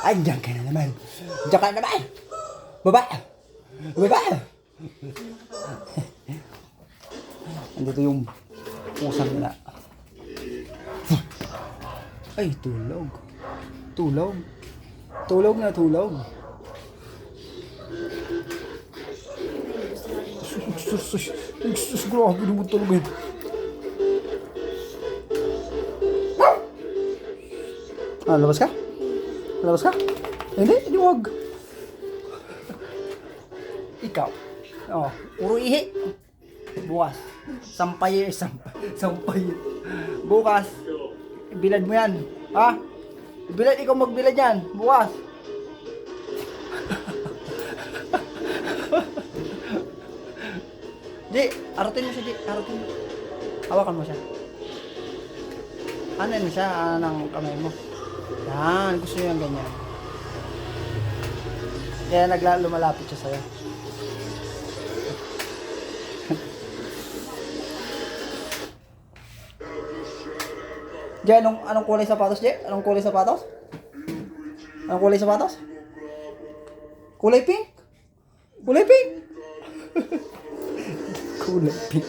Andiyan ka na naman. Andiyan ka na naman. Baba. Baba. Andito yung pusang nila. Ay, tulog. Tulog. Tulog na tulog. Sus, grabe naman talaga yun. Ah, labas ka? Labas ka? Hindi wag. Ikaw. Oh, puro ihi. Bukas. Sampay. Bukas. Bilad mo yan. Ha? Bilad, ikaw magbilad yan. Bukas. Di, arutin mo siya, Di. Arutin mo. Hawakan mo siya. Ano mo siya? Ng kamay mo. Yan, gusto niya ganyan. Kaya lumalapit siya sa'yo. Di, anong kulay sapatos, Di? Anong kulay sapatos? Anong kulay sapatos? Kulay pink? Kulay pink? Kulay pink.